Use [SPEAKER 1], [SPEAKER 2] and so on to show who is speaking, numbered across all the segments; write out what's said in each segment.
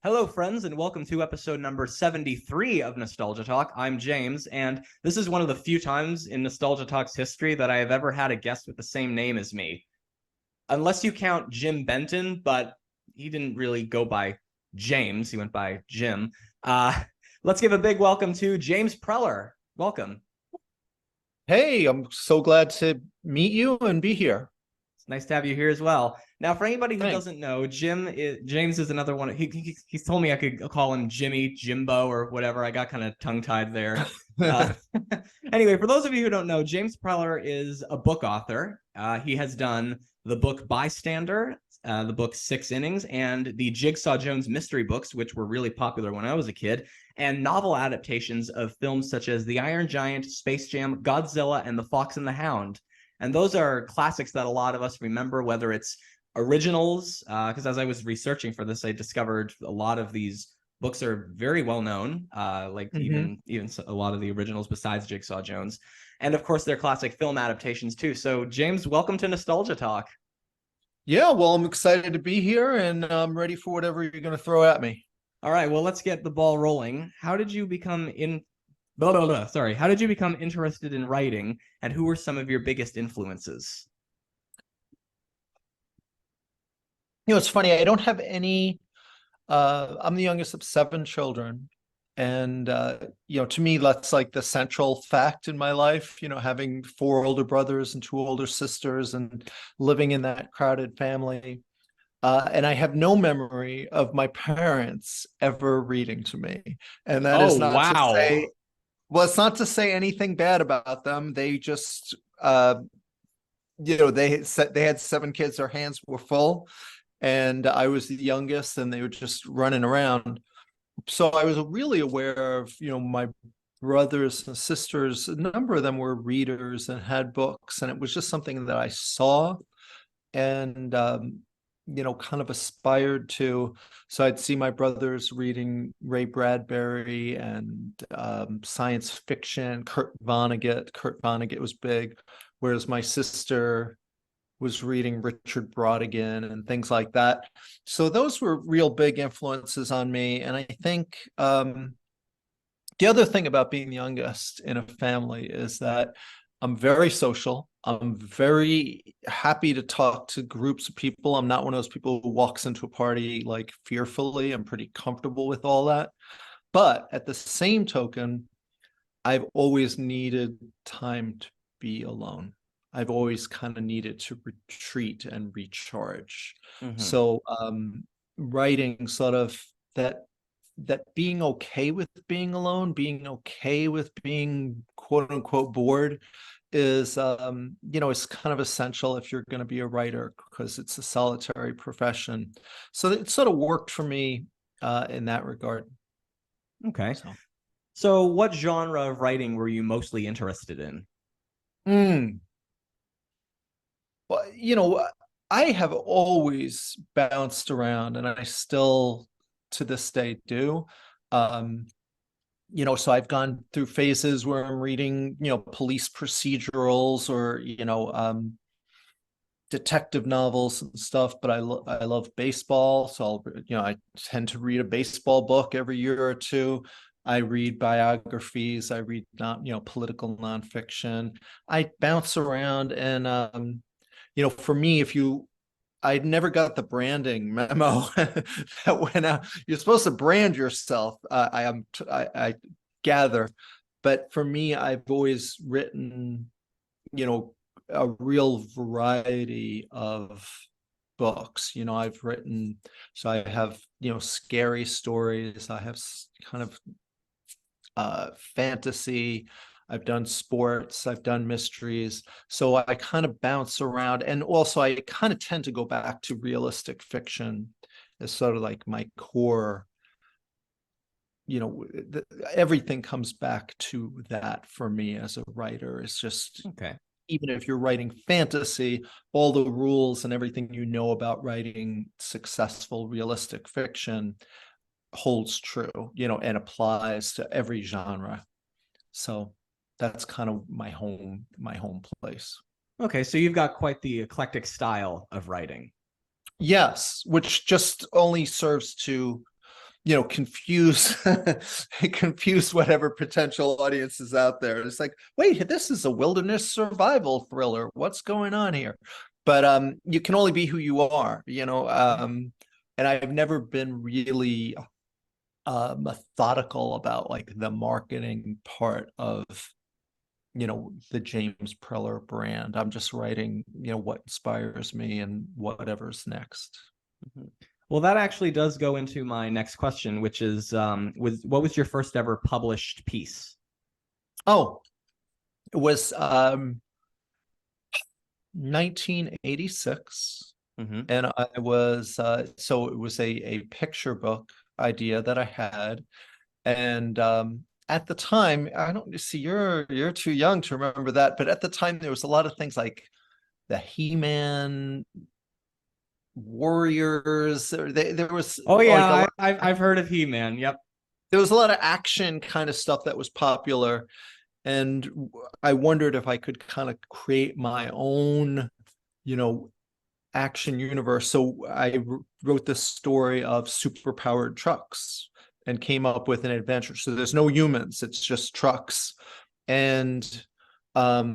[SPEAKER 1] Hello, friends, and welcome to episode number 73 of Nostalgia Talk. I'm James, and this is one of the few times in Nostalgia Talk's history that I have ever had a guest with the same name as me. Unless you count Jim Benton, but he didn't really go by James, he went by Jim. Let's give a big welcome to James Preller. Welcome.
[SPEAKER 2] Hey, I'm so glad to meet you and be here.
[SPEAKER 1] It's nice to have you here as well. Now, for anybody who
[SPEAKER 2] Thanks.
[SPEAKER 1] doesn't know, James is another one. He's told me I could call him Jimmy, Jimbo, or whatever. I got kind of tongue tied there. Uh, anyway, for those of you who don't know, James Preller is a book author. He has done the book Bystander, the book Six Innings, and the Jigsaw Jones Mystery books, which were really popular when I was a kid, and novel adaptations of films such as The Iron Giant, Space Jam, Godzilla, and The Fox and the Hound. And those are classics that a lot of us remember, whether it's originals, because as I was researching for this, I discovered a lot of these books are very well known, like even a lot of the originals besides Jigsaw Jones, and of course their classic film adaptations too. So James, welcome to Nostalgia Talk.
[SPEAKER 2] Yeah, well, I'm excited to be here and I'm ready for whatever you're going to throw at me.
[SPEAKER 1] All right, well, let's get the ball rolling. How did you become How did you become interested in writing, and who were some of your biggest influences?
[SPEAKER 2] It's funny, I don't have any, I'm the youngest of seven children. And, to me, that's like the central fact in my life, having four older brothers and two older sisters and living in that crowded family. And I have no memory of my parents ever reading to me. And that
[SPEAKER 1] Oh,
[SPEAKER 2] is not to
[SPEAKER 1] wow.
[SPEAKER 2] say, well, it's not to say anything bad about them. They just, they had seven kids. Their hands were full, and I was the youngest, and they were just running around. So I was really aware of, my brothers and sisters. A number of them were readers and had books, and it was just something that I saw and kind of aspired to. So I'd see my brothers reading Ray Bradbury and science fiction, Kurt Vonnegut. Kurt Vonnegut was big, whereas my sister was reading Richard Brautigan and things like that. So those were real big influences on me. And I think the other thing about being the youngest in a family is that I'm very social. I'm very happy to talk to groups of people. I'm not one of those people who walks into a party like fearfully. I'm pretty comfortable with all that. But at the same token, I've always needed time to be alone. I've always kind of needed to retreat and recharge.
[SPEAKER 1] Mm-hmm.
[SPEAKER 2] So writing sort of that being okay with being alone, being okay with being quote unquote bored is is kind of essential if you're going to be a writer, because it's a solitary profession. So it sort of worked for me in that regard.
[SPEAKER 1] Okay. So what genre of writing were you mostly interested in?
[SPEAKER 2] Mm. Well, I have always bounced around, and I still to this day do. Um, so I've gone through phases where I'm reading, police procedurals or, detective novels and stuff, but I love baseball. So I tend to read a baseball book every year or two. I read biographies. I read not, political nonfiction. I bounce around and, for me, I never got the branding memo that went out. You're supposed to brand yourself. I gather, but for me, I've always written, a real variety of books. I've written, so I have, scary stories. I have kind of fantasy. I've done sports, I've done mysteries. So I kind of bounce around. And also, I kind of tend to go back to realistic fiction as sort of like my core. Everything comes back to that for me as a writer. It's just,
[SPEAKER 1] Okay.
[SPEAKER 2] even if you're writing fantasy, all the rules and everything about writing successful realistic fiction holds true, and applies to every genre. So that's kind of my home place.
[SPEAKER 1] Okay, so you've got quite the eclectic style of writing.
[SPEAKER 2] Yes, which just only serves to confuse confuse whatever potential audience is out there. It's like, wait, this is a wilderness survival thriller. What's going on here? But you can only be who you are, and I've never been really methodical about like the marketing part of the James Preller brand. I'm just writing what inspires me and whatever's next.
[SPEAKER 1] Well, that actually does go into my next question, which is what was your first ever published piece?
[SPEAKER 2] Oh, it was 1986. And I was so it was a picture book idea that I had. And at the time, I don't see, you're too young to remember that, but at the time there was a lot of things like the He-Man Warriors. There was
[SPEAKER 1] Oh yeah,
[SPEAKER 2] like
[SPEAKER 1] I've heard of He-Man. Yep.
[SPEAKER 2] there was a lot of action kind of stuff that was popular, and I wondered if I could kind of create my own, action universe. So I wrote this story of superpowered trucks and came up with an adventure. So there's no humans, it's just trucks. And so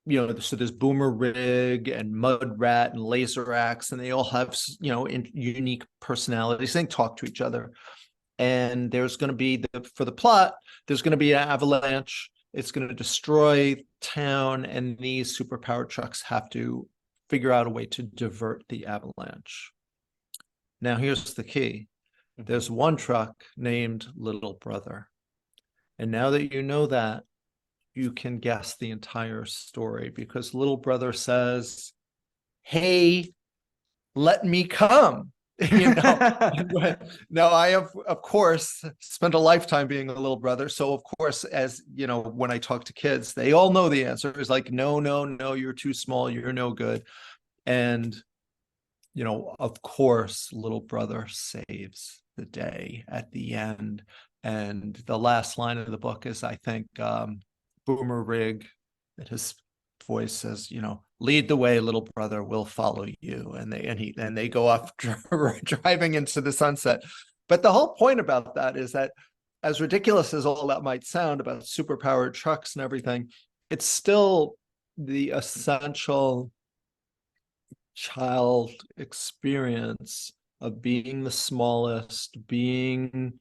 [SPEAKER 2] there's Boomer Rig and Mud Rat and Laser Axe, and they all have unique personalities. They talk to each other. And there's going to be for the plot, there's going to be an avalanche. It's going to destroy town, and these superpowered trucks have to figure out a way to divert the avalanche. Now, here's the key. There's one truck named Little Brother. And now that you know that, you can guess the entire story, because Little Brother says, hey, let me come. Now I have, of course, spent a lifetime being a little brother. So of course, as when I talk to kids, they all know the answer. It's like, no, no, no, you're too small, you're no good. And of course, Little Brother saves the day at the end. And the last line of the book is, I think, Boomer Rig, that his voice says, lead the way, little brother, we'll follow you. And they go off driving into the sunset. But the whole point about that is that, as ridiculous as all that might sound about superpowered trucks and everything, it's still the essential child experience of being the smallest, being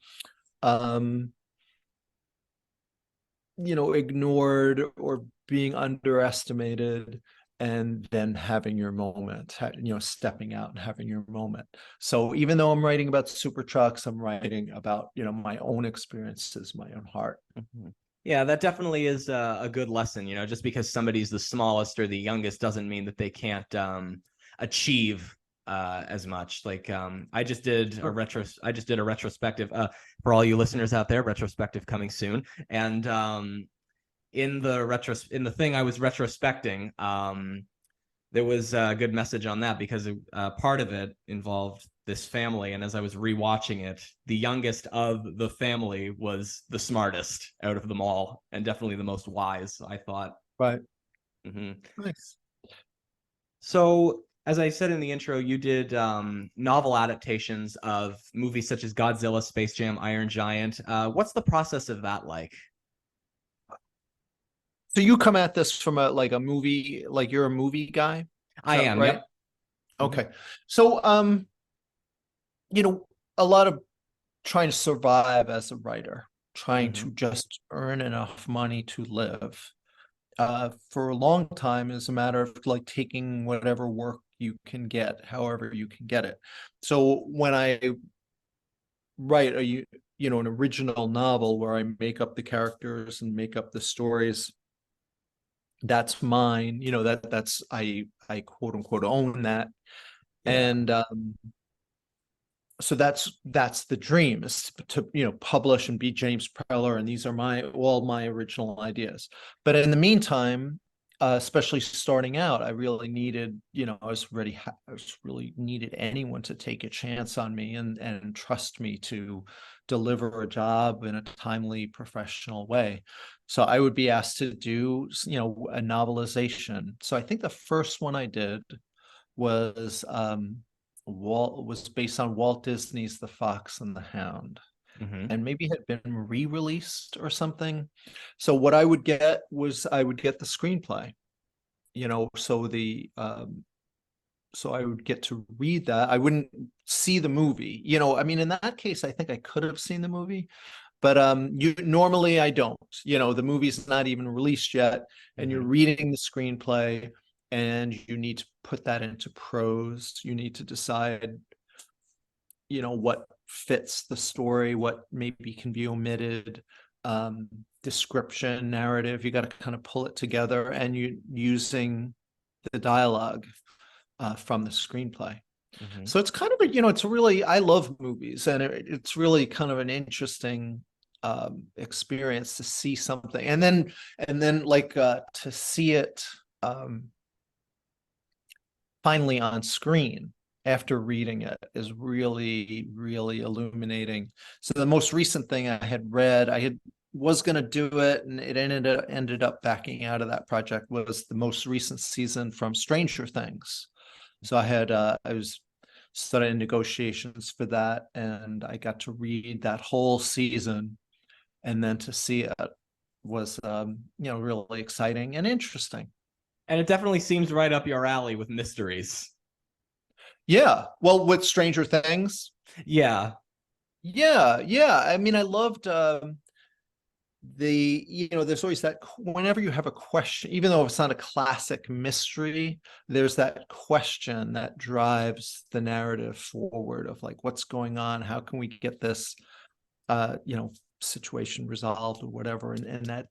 [SPEAKER 2] ignored or being underestimated, and then having your moment, stepping out and having your moment. So even though I'm writing about super trucks, I'm writing about, my own experiences, my own heart.
[SPEAKER 1] Yeah, that definitely is a good lesson. Just because somebody's the smallest or the youngest doesn't mean that they can't achieve as much. Like I just did a retrospective for all you listeners out there. Retrospective coming soon. And in the thing I was retrospecting, there was a good message on that, because part of it involved this family, and as I was rewatching it, the youngest of the family was the smartest out of them all, and definitely the most wise, I thought.
[SPEAKER 2] Right. Nice.
[SPEAKER 1] So, as I said in the intro, you did novel adaptations of movies such as Godzilla, Space Jam, Iron Giant. What's the process of that like?
[SPEAKER 2] So you come at this from a movie, like you're a movie guy?
[SPEAKER 1] I am,
[SPEAKER 2] right?
[SPEAKER 1] Yep.
[SPEAKER 2] Okay. So a lot of trying to survive as a writer, trying to just earn enough money to live. For a long time is a matter of taking whatever work you can get, however you can get it. So when I write an original novel where I make up the characters and make up the stories, that's mine. That's I quote unquote own that. Yeah. And so that's the dream, is to publish and be James Preller, and these are all my original ideas. But in the meantime, especially starting out, I really needed, I really needed anyone to take a chance on me and trust me to deliver a job in a timely, professional way. So I would be asked to do, a novelization. So I think the first one I did was Walt was based on Walt Disney's The Fox and the Hound,
[SPEAKER 1] Hmm.
[SPEAKER 2] and maybe had been re-released or something. So what I would get was I would get the screenplay, so I would get to read that. I wouldn't see the movie. I mean, in that case, I think I could have seen the movie, but you normally I don't. The movie's not even released yet, and you're
[SPEAKER 1] Hmm.
[SPEAKER 2] reading the screenplay, and you need to put that into prose. You need to decide, what fits the story, what maybe can be omitted, description, narrative. You got to kind of pull it together, and you using the dialogue from the screenplay.
[SPEAKER 1] Hmm.
[SPEAKER 2] So it's kind of it's really, I love movies, and it's really kind of an interesting experience to see something, and then like to see it finally on screen after reading it is really, really illuminating. So the most recent thing I had read, was going to do it, and it ended up backing out of that project, was the most recent season from Stranger Things. So I was studying negotiations for that, and I got to read that whole season, and then to see it was really exciting and interesting.
[SPEAKER 1] And it definitely seems right up your alley with mysteries.
[SPEAKER 2] Yeah, well, with Stranger Things,
[SPEAKER 1] Yeah.
[SPEAKER 2] yeah. I mean, I loved there's always that, whenever you have a question, even though it's not a classic mystery, there's that question that drives the narrative forward of like, what's going on, how can we get this situation resolved or whatever, and that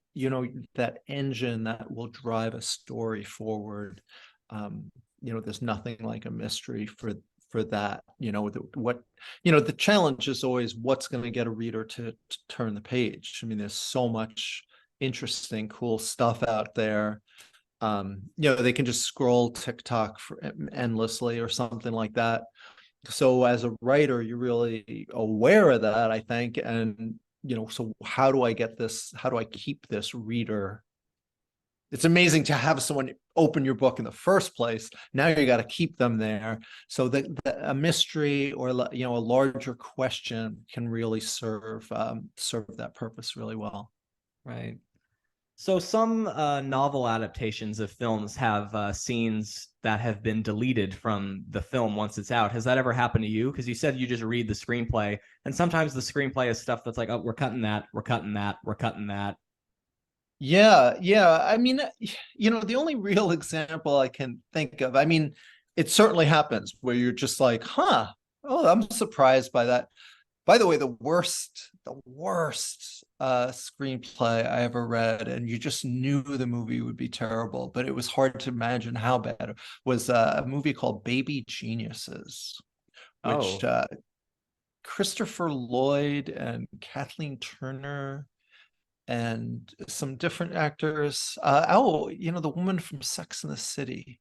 [SPEAKER 2] that engine that will drive a story forward. There's nothing like a mystery for that. The challenge is always what's going to get a reader to turn the page. I mean, there's so much interesting, cool stuff out there. They can just scroll TikTok for endlessly or something like that. So as a writer, you're really aware of that, I think. And so how do I get this, how do I keep this reader? It's amazing to have someone open your book in the first place. Now you got to keep them there. So that a mystery, or a larger question can really serve that purpose really well.
[SPEAKER 1] Right. So some novel adaptations of films have scenes that have been deleted from the film once it's out. Has that ever happened to you? Because you said you just read the screenplay, and sometimes the screenplay is stuff that's like, oh, we're cutting that, we're cutting that, we're cutting that.
[SPEAKER 2] Yeah. I mean, the only real example I can think of, I mean, it certainly happens where you're just like, huh, oh, I'm surprised by that. By the way, the worst screenplay I ever read, and you just knew the movie would be terrible, but it was hard to imagine how bad it was, a movie called Baby Geniuses, which
[SPEAKER 1] Oh,
[SPEAKER 2] Christopher Lloyd and Kathleen Turner and some different actors. The woman from Sex and the City.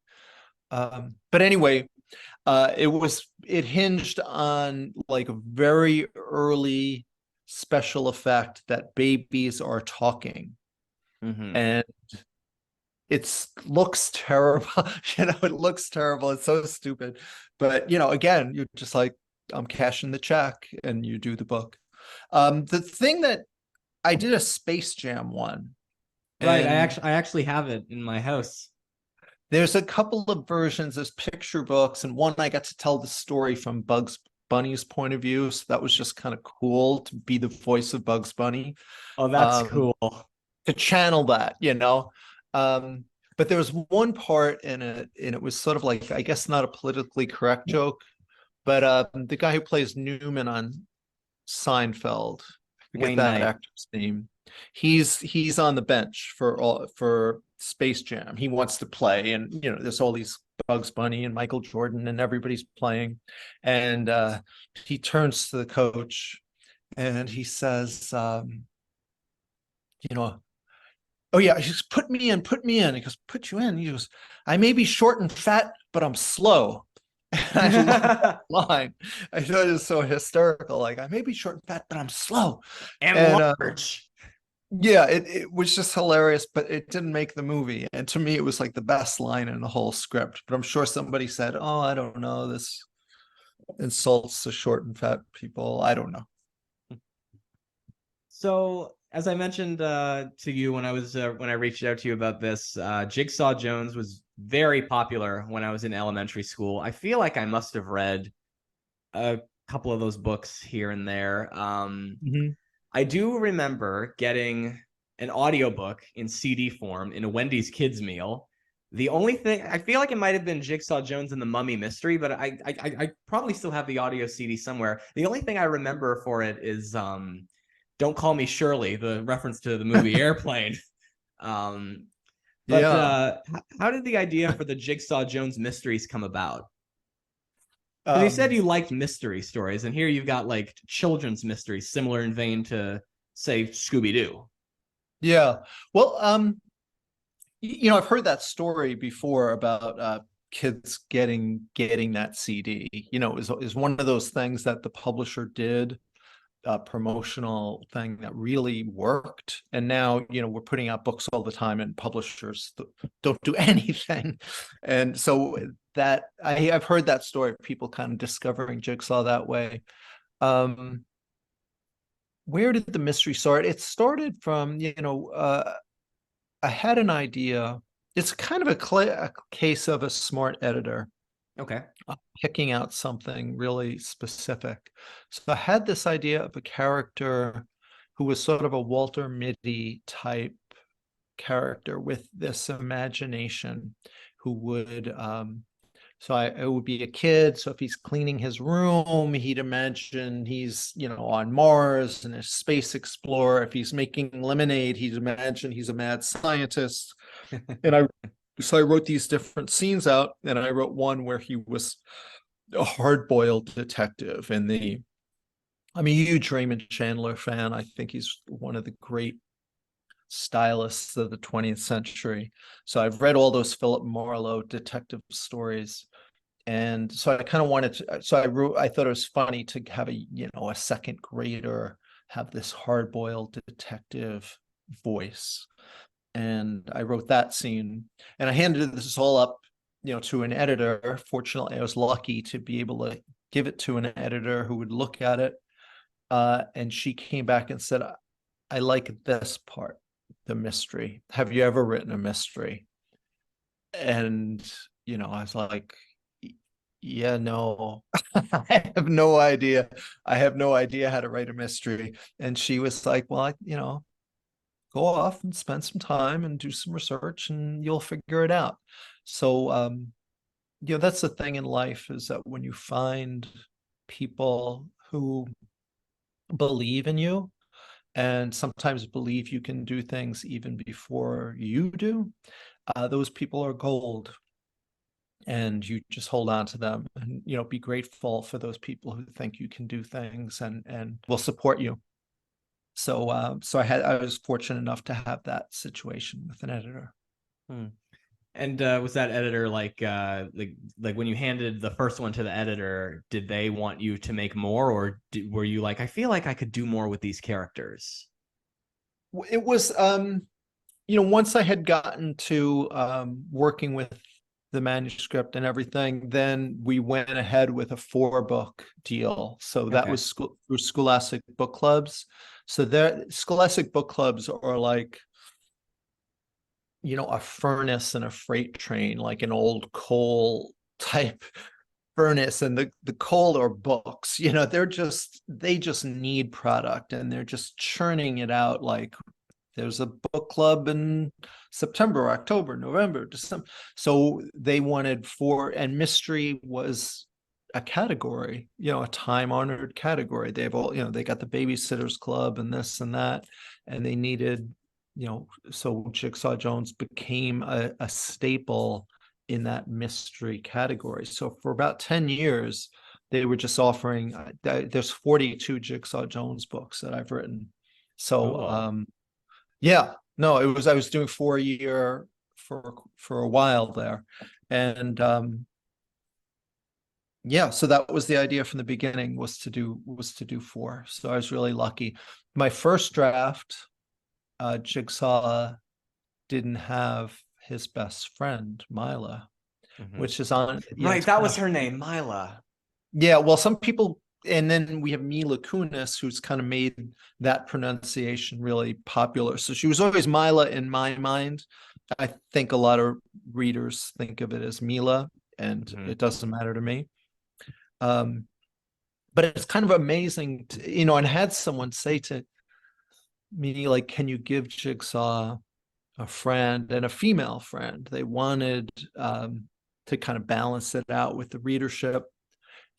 [SPEAKER 2] But anyway, it hinged on like a very early special effect that babies are talking,
[SPEAKER 1] mm-hmm.
[SPEAKER 2] and it looks terrible. It looks terrible. It's so stupid. But again, you're just like, I'm cashing the check, and you do the book. The thing that I did a Space Jam one,
[SPEAKER 1] Right.
[SPEAKER 2] and
[SPEAKER 1] I actually have it in my house.
[SPEAKER 2] there's a couple of versions. There's picture books, and one I got to tell the story from Bugs Bunny's point of view. So that was just kind of cool to be the voice of Bugs Bunny,
[SPEAKER 1] Oh, that's
[SPEAKER 2] um,
[SPEAKER 1] cool.
[SPEAKER 2] to channel that. Um, but there was one part in it, and it was sort of like, I guess, not a politically correct joke, but the guy who plays Newman on Seinfeld, I forget
[SPEAKER 1] Wayne
[SPEAKER 2] that
[SPEAKER 1] Knight.
[SPEAKER 2] actor's name. He's on the bench for Space Jam. He wants to play, and there's all these Bugs Bunny and Michael Jordan, and everybody's playing. And he turns to the coach, and he says, you know, oh yeah, he goes, put me in. He goes, put you in. He goes, I may be short and fat, but I'm slow. And I love that line. I thought it was so hysterical. Like, I may be short and fat, but I'm slow.
[SPEAKER 1] And
[SPEAKER 2] And
[SPEAKER 1] large.
[SPEAKER 2] yeah, it was just hilarious, but it didn't make the movie. And to me, it was like the best line in the whole script. But I'm sure somebody said, "Oh, I don't know this. insults to short and fat people. I don't know.
[SPEAKER 1] So, as I mentioned to you when I reached out to you about this, Jigsaw Jones was very popular when I was in elementary school. I feel like I must have read a couple of those books here and there.
[SPEAKER 2] Mhm.
[SPEAKER 1] I do remember getting an audiobook in CD form in a Wendy's kids meal. The only thing I feel like it might have been Jigsaw Jones and the Mummy Mystery, but I probably still have the audio CD somewhere. The only thing I remember for it is "Don't Call Me Shirley," the reference to the movie Airplane. Um, but
[SPEAKER 2] Yeah.
[SPEAKER 1] how did the idea for the Jigsaw Jones Mysteries come about? Because you said
[SPEAKER 2] Um,
[SPEAKER 1] you liked mystery stories, and here you've got like children's mysteries, similar in vein to say Scooby Doo.
[SPEAKER 2] yeah. Well, I've heard that story before about kids getting that CD. Is one of those things that the publisher did, a promotional thing that really worked. And now, we're putting out books all the time, and publishers don't do anything. And so I've heard that story of people kind of discovering Jigsaw that way. Um, where did the mystery start? It started from, I had an idea. It's kind of a case of a smart editor
[SPEAKER 1] Okay.
[SPEAKER 2] picking out something really specific. So I had this idea of a character who was sort of a Walter Mitty type character with this imagination, who would it would be a kid. So if he's cleaning his room, he'd imagine he's, on Mars and a space explorer. If he's making lemonade, he'd imagine he's a mad scientist. And I wrote these different scenes out, and I wrote one where he was a hard-boiled detective. I'm a huge Raymond Chandler fan. I think he's one of the great stylists of the 20th century. So I've read all those Philip Marlowe detective stories. And so I kind of wanted to, so I thought it was funny to have a second grader have this hard-boiled detective voice. And I wrote that scene, and I handed this all up, to an editor. Fortunately, I was lucky to be able to give it to an editor who would look at it. And she came back and said, I like this part, the mystery. Have you ever written a mystery? And, I was like, yeah, no, I have no idea. I have no idea how to write a mystery. And she was like, well, go off and spend some time and do some research, and you'll figure it out. So, that's the thing in life, is that when you find people who believe in you, and sometimes believe you can do things even before you do, those people are gold. And you just hold on to them, and be grateful for those people who think you can do things and will support you. So I was fortunate enough to have that situation with an editor.
[SPEAKER 1] Hmm. And was that editor like when you handed the first one to the editor, did they want you to make more, or were you like, I feel like I could do more with these characters?
[SPEAKER 2] It was, once I had gotten to working with the manuscript and everything, then we went ahead with a 4-book deal. So that
[SPEAKER 1] Okay.
[SPEAKER 2] was through Scholastic Book Clubs. So their Scholastic Book Clubs are like, a furnace and a freight train, like an old coal type furnace, and the coal are books. They just need product, and they're just churning it out. Like, there's a book club in September, October, November, December. So they wanted and mystery was a category, a time honored category. They've all, they got the Babysitters Club and this and that, and they needed, so Jigsaw Jones became a staple in that mystery category. So for about 10 years, they were just offering, there's 42 Jigsaw Jones books that I've written. So,
[SPEAKER 1] Cool.
[SPEAKER 2] yeah, no, I was doing 4 a year for a while there. And yeah, so that was the idea from the beginning, was to do 4. So I was really lucky. My first draft, Jigsaw didn't have his best friend, Mila,
[SPEAKER 1] Mhm.
[SPEAKER 2] which is on,
[SPEAKER 1] Right,
[SPEAKER 2] it's
[SPEAKER 1] that
[SPEAKER 2] kind
[SPEAKER 1] was
[SPEAKER 2] of,
[SPEAKER 1] her name, Mila.
[SPEAKER 2] Yeah, well, some people, and then we have Mila Kunis, who's kind of made that pronunciation really popular. So she was always Mila in my mind. I think a lot of readers think of it as Mila, and
[SPEAKER 1] Mhm.
[SPEAKER 2] it doesn't matter to me. Um, but it's kind of amazing, and I had someone say to me, like, can you give Jigsaw a friend and a female friend? They wanted to kind of balance it out with the readership.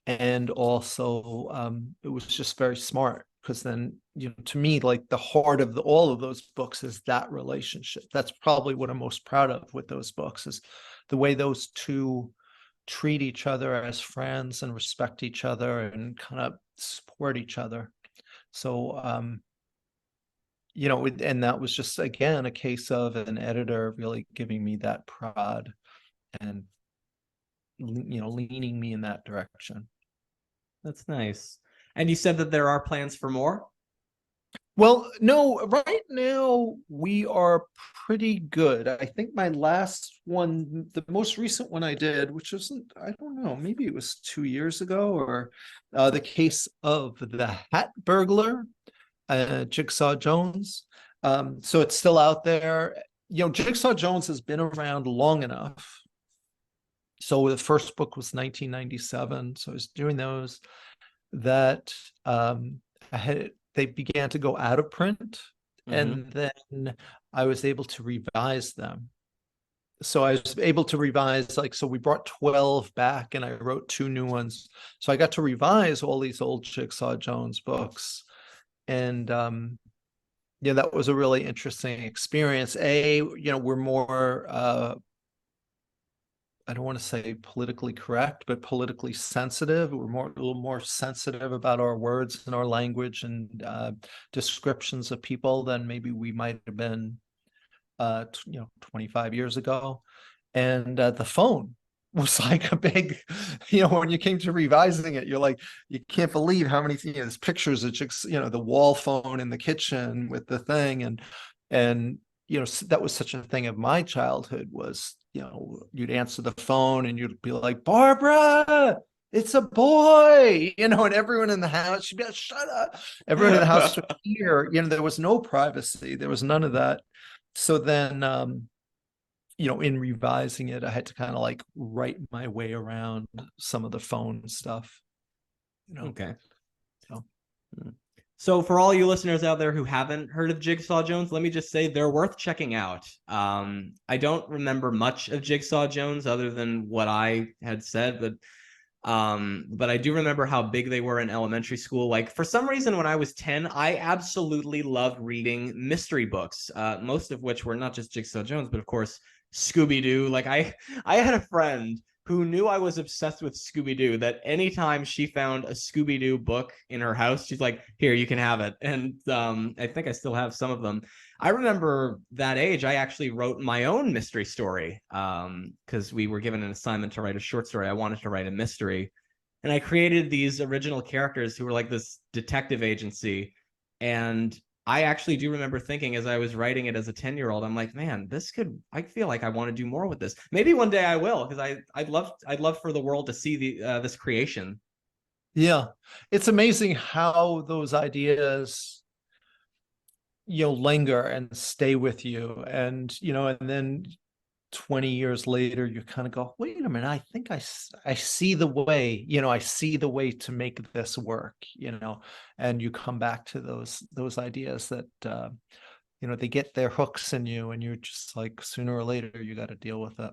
[SPEAKER 2] And also, it was just very smart because then, to me, like the heart of all of those books is that relationship. That's probably what I'm most proud of with those books is the way those two treat each other as friends and respect each other and kind of support each other. So, and that was just, again, a case of an editor really giving me that prod and, leaning me in that direction.
[SPEAKER 1] That's nice. And you said that there are plans for more?
[SPEAKER 2] Well, no, right now we are pretty good. I think my last one, the most recent one I did, which wasn't, I don't know, maybe it was 2 years ago, or the case of the Hat Burglar, Jigsaw Jones. So it's still out there. Jigsaw Jones has been around long enough. So the first book was 1997. So I was doing those that they began to go out of print,
[SPEAKER 1] Mm-hmm.
[SPEAKER 2] and then I was able to revise them. So I was able to revise, like, so we brought 12 back and I wrote 2 new ones. So I got to revise all these old Jigsaw Jones books. And yeah, that was a really interesting experience. We're more I don't want to say politically correct, but politically sensitive. We're a little more sensitive about our words and our language and descriptions of people than maybe we might have been, 25 years ago. And the phone was like a big, when you came to revising it, you're like, you can't believe how many, there's pictures of just, the wall phone in the kitchen with the thing. And, that was such a thing of my childhood was, you'd answer the phone and you'd be like, Barbara, it's a boy, and everyone in the house, she'd be like, shut up. Everyone in the house would hear, there was no privacy. There was none of that. So then, in revising it, I had to kind of like write my way around some of the phone stuff,
[SPEAKER 1] Okay.
[SPEAKER 2] so.
[SPEAKER 1] So for all you listeners out there who haven't heard of Jigsaw Jones, let me just say they're worth checking out. I don't remember much of Jigsaw Jones other than what I had said, but I do remember how big they were in elementary school. Like for some reason, when I was 10, I absolutely loved reading mystery books, most of which were not just Jigsaw Jones, but of course Scooby-Doo. Like I had a friend who knew I was obsessed with Scooby-Doo, that anytime she found a Scooby-Doo book in her house, she's like, here, you can have it. And I think I still have some of them. I remember that age, I actually wrote my own mystery story because we were given an assignment to write a short story. I wanted to write a mystery. And I created these original characters who were like this detective agency. And I actually do remember thinking as I was writing it as a 10-year-old, I'm like, man, I feel like I want to do more with this. Maybe one day I will, because I'd love for the world to see this creation.
[SPEAKER 2] Yeah, it's amazing how those ideas, linger and stay with you, and and then 20 years later you kind of go, wait a minute, I think I see the way, I see the way to make this work, and you come back to those ideas that they get their hooks in you, and you're just like, sooner or later you got to deal with it.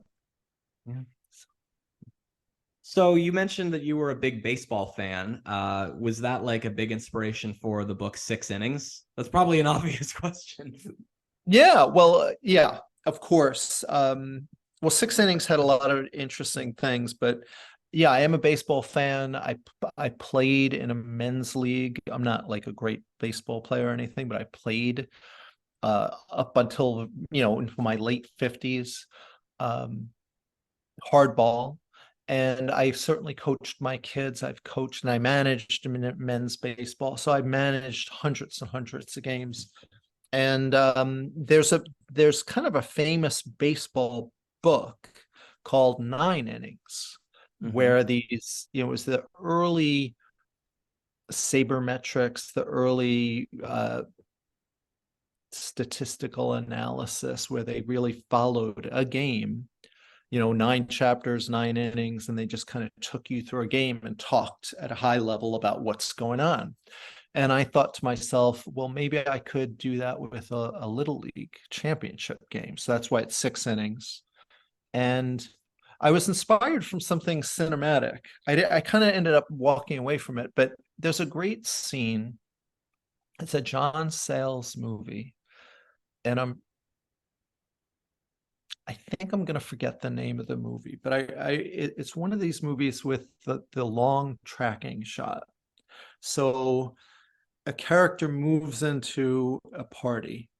[SPEAKER 1] Yeah. So you mentioned that you were a big baseball fan. Was that like a big inspiration for the book Six Innings? That's probably an obvious question.
[SPEAKER 2] Yeah, well, yeah, of course. Well, Six Innings had a lot of interesting things, but yeah, I am a baseball fan. I played in a men's league. I'm not like a great baseball player or anything, but I played up until into my late 50s, um, hardball. And I certainly coached my kids. I've coached and I managed men's baseball. So I've managed hundreds and hundreds of games. And there's kind of a famous baseball book called 9 Innings
[SPEAKER 1] Mhm.
[SPEAKER 2] where these, it was the early sabermetrics, the early statistical analysis where they really followed a game, 9 chapters, 9 innings, and they just kind of took you through a game and talked at a high level about what's going on. And I thought to myself, well, maybe I could do that with a little league championship game. So that's why it's 6 innings. And I was inspired from something cinematic. I kind of ended up walking away from it, but there's a great scene. It's a John Sayles movie, and I think I'm going to forget the name of the movie, but it's one of these movies with the long tracking shot. So a character moves into a party.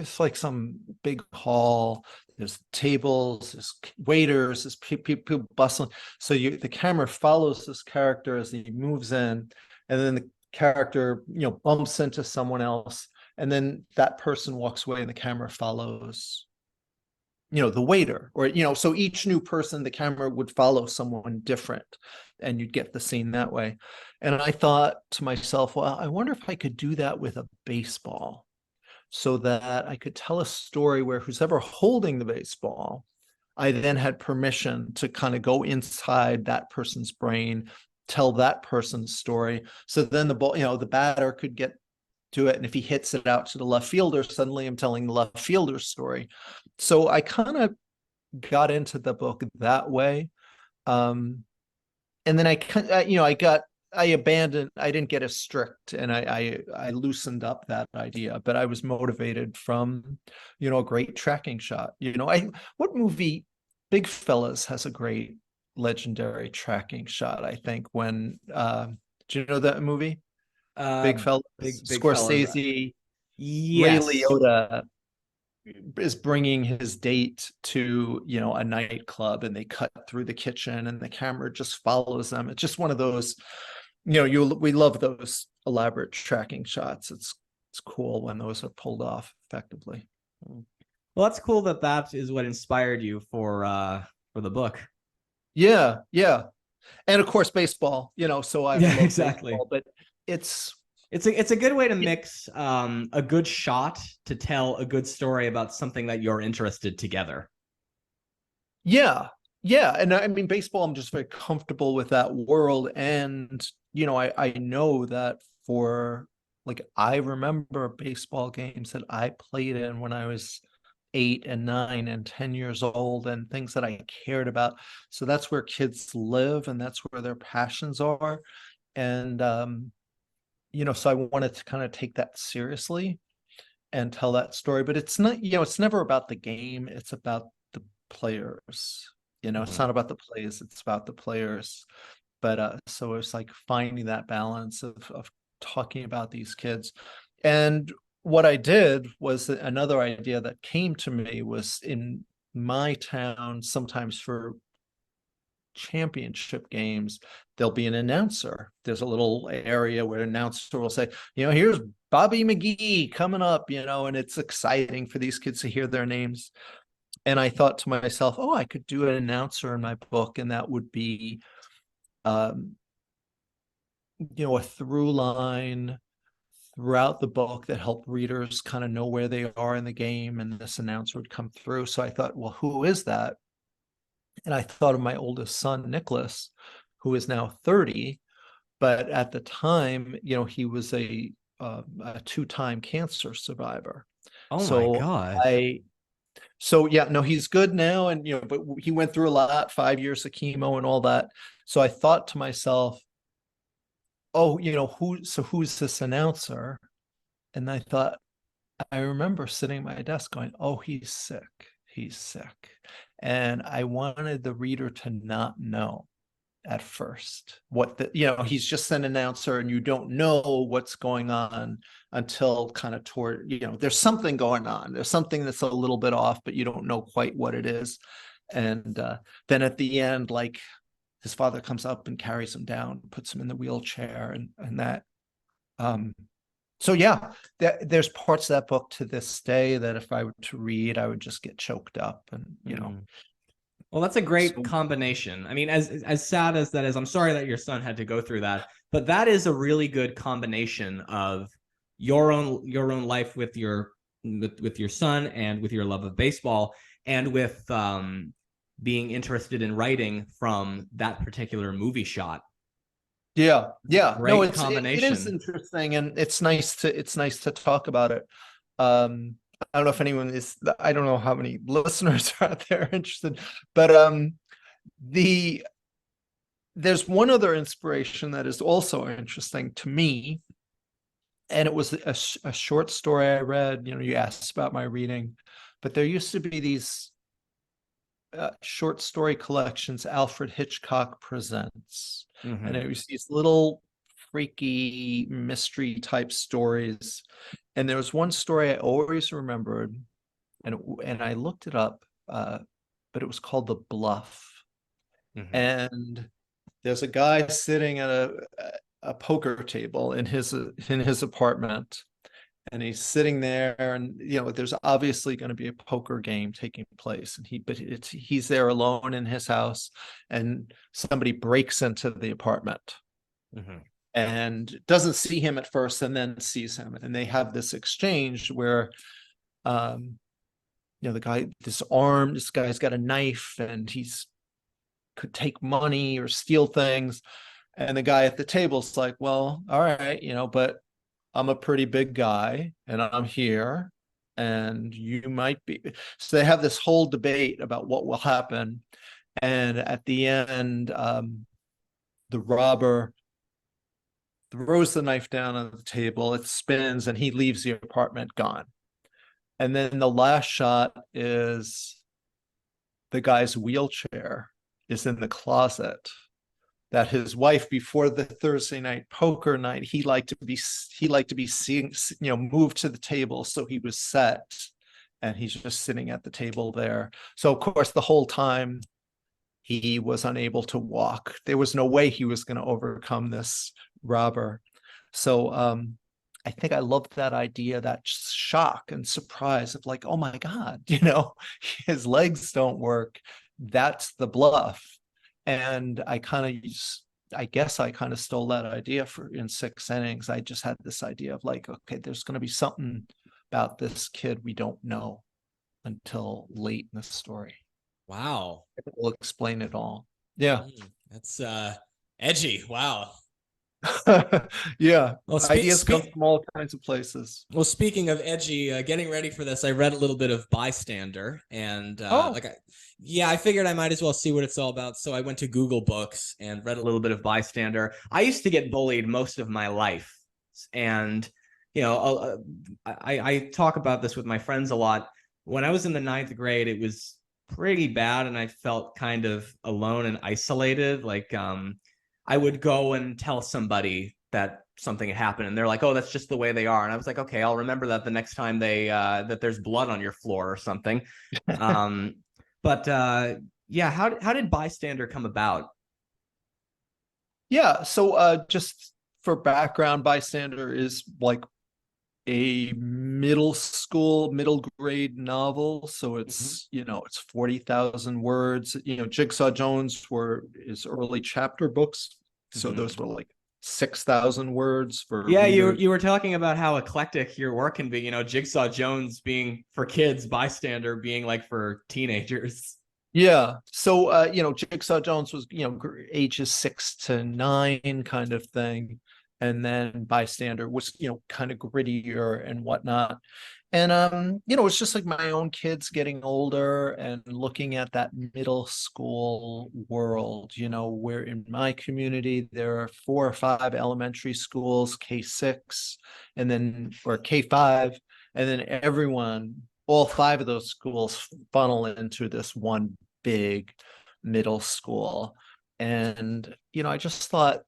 [SPEAKER 2] It's like some big hall. There's tables, there's waiters, there's people bustling. So the camera follows this character as he moves in, and then the character, bumps into someone else, and then that person walks away, and the camera follows, the waiter, or so each new person, the camera would follow someone different, and you'd get the scene that way. And I thought to myself, well, I wonder if I could do that with a baseball, so that I could tell a story where who's ever holding the baseball, I then had permission to kind of go inside that person's brain, tell that person's story. So then the ball, the batter could get to it. And if he hits it out to the left fielder, suddenly I'm telling the left fielder's story. So I kind of got into the book that way. And then I abandoned, I didn't get as strict, and I loosened up that idea, but I was motivated from, a great tracking shot. What movie, Big Fellas has a great legendary tracking shot, I think, when, do you know that movie? Big Fellas,
[SPEAKER 1] Big fellas.
[SPEAKER 2] Scorsese, Ray
[SPEAKER 1] Yes.
[SPEAKER 2] Liotta is bringing his date to, a nightclub, and they cut through the kitchen and the camera just follows them. It's just one of those, we love those elaborate tracking shots. It's cool when those are pulled off effectively.
[SPEAKER 1] Well, that's cool that that is what inspired you for the book.
[SPEAKER 2] Yeah, yeah. And of course baseball, so I
[SPEAKER 1] Yeah,
[SPEAKER 2] love
[SPEAKER 1] exactly.
[SPEAKER 2] baseball, but it's
[SPEAKER 1] It's a good way to mix a good shot to tell a good story about something that you're interested together.
[SPEAKER 2] yeah, yeah. And I mean, baseball, I'm just very comfortable with that world. And, I know that for, like, I remember baseball games that I played in when I was 8 and 9 and 10 years old, and things that I cared about. So that's where kids live, and that's where their passions are. And, so I wanted to kind of take that seriously and tell that story. But it's not, it's never about the game, it's about the players. It's
[SPEAKER 1] Mhm.
[SPEAKER 2] not about the plays, it's about the players. But so it's like finding that balance of talking about these kids. And what I did was, another idea that came to me was, in my town, sometimes for championship games, there'll be an announcer. There's a little area where an announcer will say, here's Bobby McGee coming up, and it's exciting for these kids to hear their names. And I thought to myself, oh, I could do an announcer in my book, and that would be, um, a through line throughout the book that helped readers kind of know where they are in the game, and this announcer would come through. So I thought, well, who is that? And I thought of my oldest son, Nicholas, who is now 30, but at the time, he was a 2-time cancer survivor.
[SPEAKER 1] Oh my
[SPEAKER 2] So
[SPEAKER 1] gosh.
[SPEAKER 2] I, so yeah, no, he's good now, and but he went through a lot, 5 years of chemo and all that. So I thought to myself, oh, who's this announcer? And I thought, I remember sitting at my desk going, oh, he's sick. He's sick. And I wanted the reader to not know at first what he's just an announcer, and you don't know what's going on until kind of toward, there's something going on. There's something that's a little bit off, but you don't know quite what it is. And then at the end, like, his father comes up and carries him down, puts him in the wheelchair, and that, um, So yeah, there's parts of that book to this day that if I were to read, I would just get choked up, and
[SPEAKER 1] Mhm. Well, that's a great
[SPEAKER 2] So
[SPEAKER 1] combination. I mean, as sad as that is, I'm sorry that your son had to go through that, but that is a really good combination of your own life with your son and with your love of baseball and with being interested in writing from that particular movie shot.
[SPEAKER 2] yeah,
[SPEAKER 1] It's a
[SPEAKER 2] yeah. No,
[SPEAKER 1] great
[SPEAKER 2] it is
[SPEAKER 1] combination.
[SPEAKER 2] interesting, and it's nice to talk about it. I don't know if anyone is. I don't know how many listeners are out there interested, but the there's one other inspiration that is also interesting to me, and it was a short story I read. You asked about my reading, but there used to be these short story collections Alfred Hitchcock presents, and
[SPEAKER 1] Mm-hmm.
[SPEAKER 2] it was these little freaky mystery type stories. And there was one story I always remembered, and I looked it up, but it was called The Bluff.
[SPEAKER 1] Mm-hmm.
[SPEAKER 2] And there's a guy sitting at a poker table in his apartment, and he's sitting there, and there's obviously going to be a poker game taking place, and he's there alone in his house, and somebody breaks into the apartment
[SPEAKER 1] Mm-hmm.
[SPEAKER 2] and doesn't see him at first and then sees him, and they have this exchange where um this guy's got a knife, and he's could take money or steal things, and the guy at the table's like, well, all right, but I'm a pretty big guy and I'm here, and you might be. So they have this whole debate about what will happen. And at the end, the robber throws the knife down on the table, it spins, and he leaves the apartment gone. And then the last shot is the guy's wheelchair is in the closet that his wife, before the Thursday night poker night, he liked to be seeing, moved to the table, so he was set, and he's just sitting at the table there. So of course the whole time he was unable to walk. There was no way he was going to overcome this robber. So I think I loved that idea, that shock and surprise of like, oh my God, his legs don't work. That's the bluff. And I guess I kind of stole that idea for in Six Innings. I just had this idea of like, okay, there's going to be something about this kid we don't know until late in the story.
[SPEAKER 1] Wow.
[SPEAKER 2] It will explain it all. Yeah.
[SPEAKER 1] That's edgy. Wow.
[SPEAKER 2] Yeah.
[SPEAKER 1] Well,
[SPEAKER 2] Ideas come from all kinds of places.
[SPEAKER 1] speaking of edgy, getting ready for this, I read a little bit of Bystander, and
[SPEAKER 2] Oh,
[SPEAKER 1] yeah, I figured I might as well see what it's all about. So I went to Google Books and read a little bit of Bystander. I used to get bullied most of my life, and I talk about this with my friends a lot. When I was in the ninth grade, it was pretty bad, and I felt kind of alone and isolated. Like, I would go and tell somebody that something had happened, and they're like, "Oh, that's just the way they are." And I was like, "Okay, I'll remember that the next time that there's blood on your floor or something." Um, but yeah, how did Bystander come about?
[SPEAKER 2] yeah. So just for background, Bystander is like a middle grade novel. So
[SPEAKER 1] Mm-hmm.
[SPEAKER 2] it's 40,000 words. Jigsaw Jones were his early chapter books. So
[SPEAKER 1] Mm-hmm.
[SPEAKER 2] those were like 6,000 words for
[SPEAKER 1] Yeah, you
[SPEAKER 2] readers.
[SPEAKER 1] you were talking about how eclectic your work can be. Jigsaw Jones being for kids, Bystander being like for teenagers.
[SPEAKER 2] Yeah. So, Jigsaw Jones was, ages 6 to 9 kind of thing. And then Bystander was, kind of grittier and whatnot. And, it's just like my own kids getting older and looking at that middle school world, where in my community, there are 4 or 5 elementary schools, K6, or K5, and then all 5 of those schools funnel into this one big middle school. And, I just thought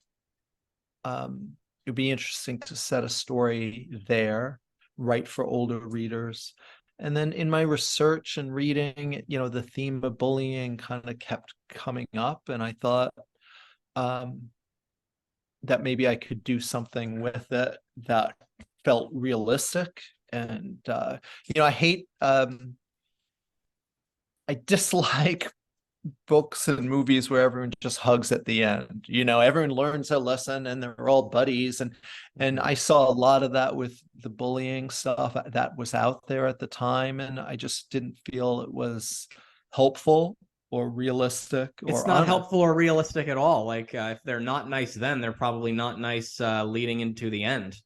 [SPEAKER 2] it'd be interesting to set a story there, right, for older readers. And then in my research and reading, the theme of bullying kind of kept coming up. And I thought um, that maybe I could do something with it that felt realistic. And I dislike books and movies where everyone just hugs at the end. Everyone learns a lesson and they're all buddies. And
[SPEAKER 1] Mhm.
[SPEAKER 2] I saw a lot of that with the bullying stuff that was out there at the time, and I just didn't feel it was helpful or realistic
[SPEAKER 1] It's
[SPEAKER 2] or
[SPEAKER 1] not
[SPEAKER 2] honest.
[SPEAKER 1] helpful or realistic at all. Like if they're not nice then, they're probably not nice leading into the end.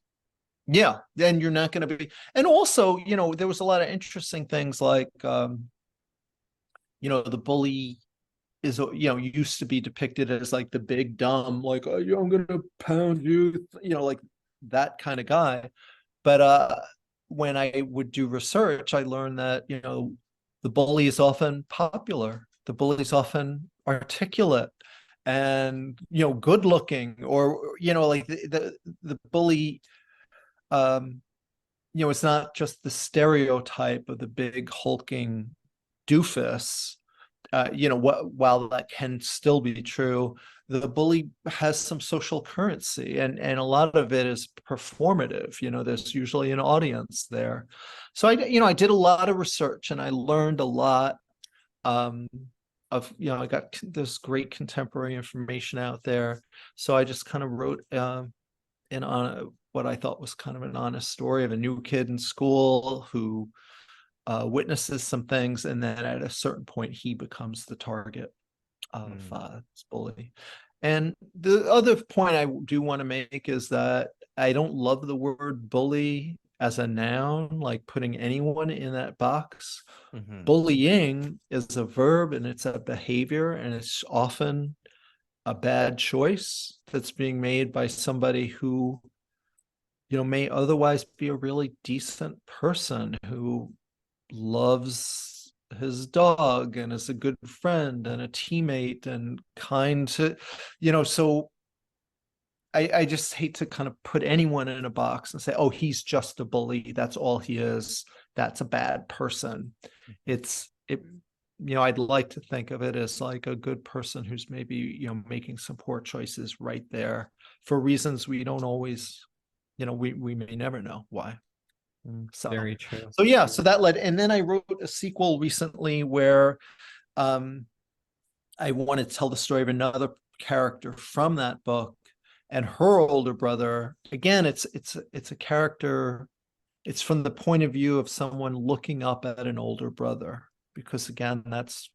[SPEAKER 2] Yeah, then you're not going to be. And also, there was a lot of interesting things like the bully is used to be depicted as like the big dumb, like, oh, I'm gonna pound you, like that kind of guy. But when I would do research, I learned that the bully is often popular, the bully is often articulate, and good looking, or like the bully, um it's not just the stereotype of the big hulking doofus. While that can still be true, the bully has some social currency, and a lot of it is performative. There's usually an audience there. So I did a lot of research, and I learned a lot um, I got this great contemporary information out there. So I just kind of wrote on what I thought was kind of an honest story of a new kid in school who witnesses some things, and then at a certain point he becomes the target of
[SPEAKER 1] Mm.
[SPEAKER 2] this bully. And the other point I do want to make is that I don't love the word bully as a noun, like putting anyone in that box.
[SPEAKER 1] Mhm.
[SPEAKER 2] Bullying is a verb and it's a behavior, and it's often a bad choice that's being made by somebody who may otherwise be a really decent person who loves his dog and is a good friend and a teammate and kind to, so I just hate to kind of put anyone in a box and say, oh, he's just a bully. That's all he is. That's a bad person. I'd like to think of it as like a good person who's maybe, making some poor choices right there for reasons we don't always, we may never know why. So,
[SPEAKER 1] Very true.
[SPEAKER 2] so yeah, so that led, and then I wrote a sequel recently where um, I wanted to tell the story of another character from that book and her older brother. Again, it's a character. It's from the point of view of someone looking up at an older brother, because again, that's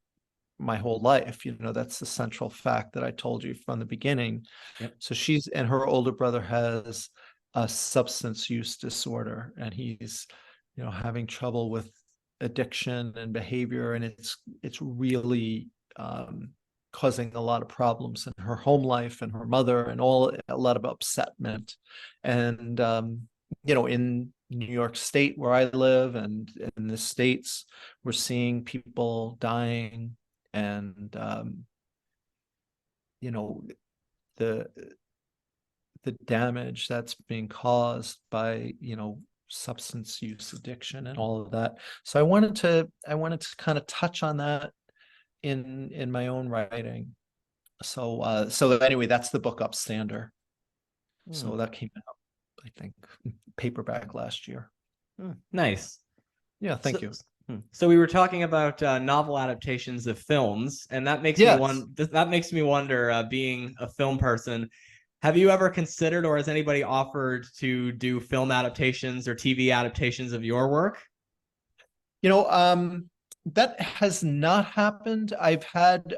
[SPEAKER 2] my whole life. That's the central fact that I told you from the beginning.
[SPEAKER 1] Yep.
[SPEAKER 2] So she's, and her older brother has a substance use disorder, and he's, having trouble with addiction and behavior, and it's really causing a lot of problems in her home life and her mother, and a lot of upsetment. And in New York State where I live, and in the States, we're seeing people dying, and you know the the damage that's being caused by substance use addiction and all of that. So I wanted to kind of touch on that in my own writing. So anyway, that's the book Upstander.
[SPEAKER 1] Mm.
[SPEAKER 2] So that came out, I think, paperback last year.
[SPEAKER 1] Mm. Nice.
[SPEAKER 2] Yeah,
[SPEAKER 1] So,
[SPEAKER 2] thank you.
[SPEAKER 1] so we were talking about novel adaptations of films, and
[SPEAKER 2] Yes.
[SPEAKER 1] that makes me wonder, being a film person, have you ever considered, or has anybody offered to do film adaptations or TV adaptations of your work?
[SPEAKER 2] You know, that has not happened. I've had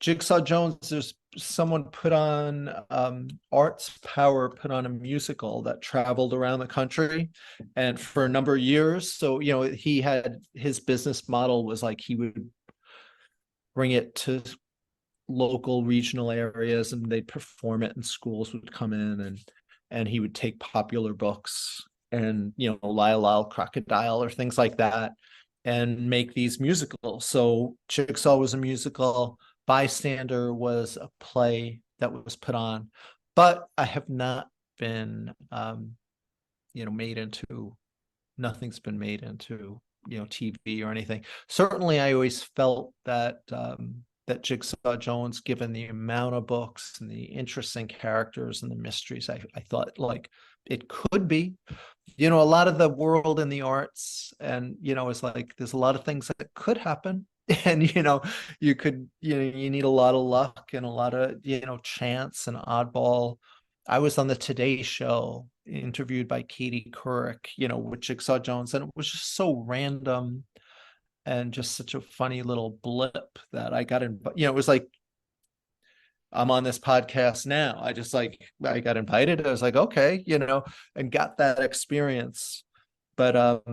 [SPEAKER 2] Jigsaw Jones, there's someone put on Arts Power put on a musical that traveled around the country and for a number of years. So, he had, his business model was like he would bring it to local regional areas and they'd perform it, and schools would come in, and he would take popular books and Lyle Lyle Crocodile or things like that and make these musicals. So Jigsaw was a musical, Bystander was a play that was put on, but I have not been made into, nothing's been made into TV or anything. Certainly I always felt that that Jigsaw Jones, given the amount of books and the interesting characters and the mysteries, I thought like it could be, a lot of the world in the arts, and it's like there's a lot of things that could happen. And you need a lot of luck and a lot of chance and oddball. I was on the Today Show interviewed by Katie Couric, with Jigsaw Jones, and it was just so random and just such a funny little blip that I got in. It was like, I'm on this podcast now. I got invited. I was like, okay, and got that experience. But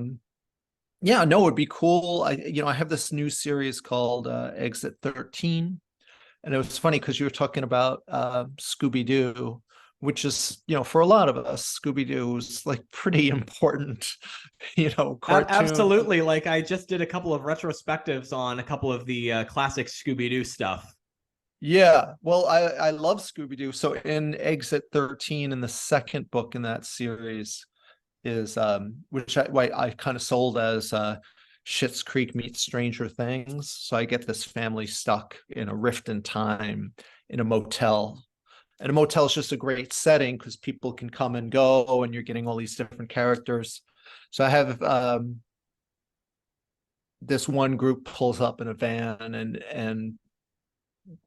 [SPEAKER 2] yeah, no, it'd be cool. I have this new series called Exit 13. And it was funny because you were talking about Scooby-Doo, which is, for a lot of us, Scooby-Doo is like pretty important, cartoon.
[SPEAKER 1] Absolutely. Like I just did a couple of retrospectives on a couple of the classic Scooby-Doo stuff.
[SPEAKER 2] Yeah, well, I love Scooby-Doo. So in Exit 13, in the second book in that series, is which I kind of sold as Schitt's Creek meets Stranger Things. So I get this family stuck in a rift in time in a motel. And a motel is just a great setting because people can come and go, and you're getting all these different characters. So I have this one group pulls up in a van, and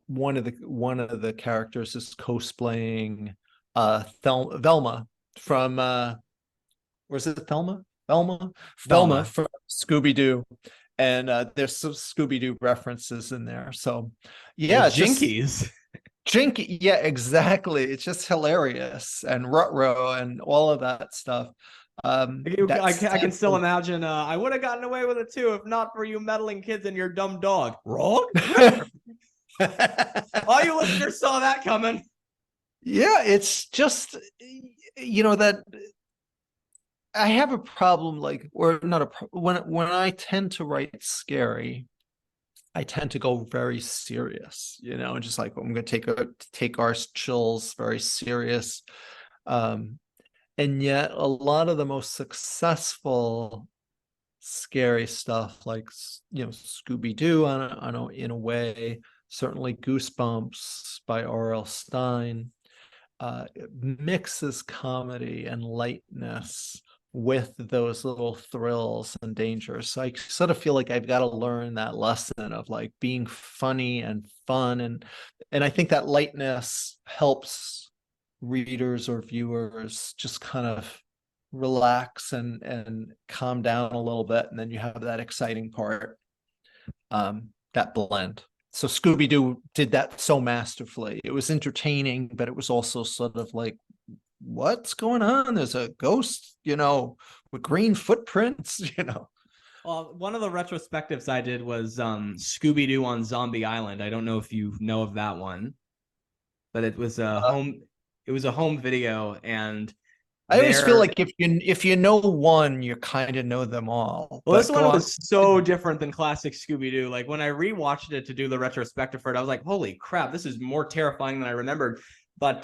[SPEAKER 2] one of the characters is cosplaying Velma from was it Thelma? Velma from Scooby-Doo. And there's some Scooby-Doo references in there. So yeah,
[SPEAKER 1] well,
[SPEAKER 2] it's
[SPEAKER 1] Jinkies.
[SPEAKER 2] Jinky, yeah, exactly. It's just hilarious, and Rutrow and all of that stuff.
[SPEAKER 1] I can still imagine. I would have gotten away with it too if not for you meddling kids and your dumb dog. Wrong. All you listeners saw that coming.
[SPEAKER 2] Yeah, it's just that I have a problem, like, or not a when I tend to write scary, I tend to go very serious, just like I'm going to take our chills very serious. And yet a lot of the most successful scary stuff, like Scooby-Doo, I know in a way, certainly Goosebumps by R.L. Stine, mixes comedy and lightness with those little thrills and dangers. So I sort of feel like I've got to learn that lesson of like being funny and fun, and I think that lightness helps readers or viewers just kind of relax and calm down a little bit, and then you have that exciting part, that blend. So Scooby-Doo did that so masterfully. It was entertaining, but it was also sort of like, what's going on? There's a ghost, with green footprints,
[SPEAKER 1] Well, one of the retrospectives I did was Scooby-Doo on Zombie Island. I don't know if you know of that one, but it was a home video, and
[SPEAKER 2] I always feel like if you know one, you kind of know them all.
[SPEAKER 1] Well, this one was so different than classic Scooby-Doo. Like when I rewatched it to do the retrospective for it, I was like, holy crap, this is more terrifying than I remembered. But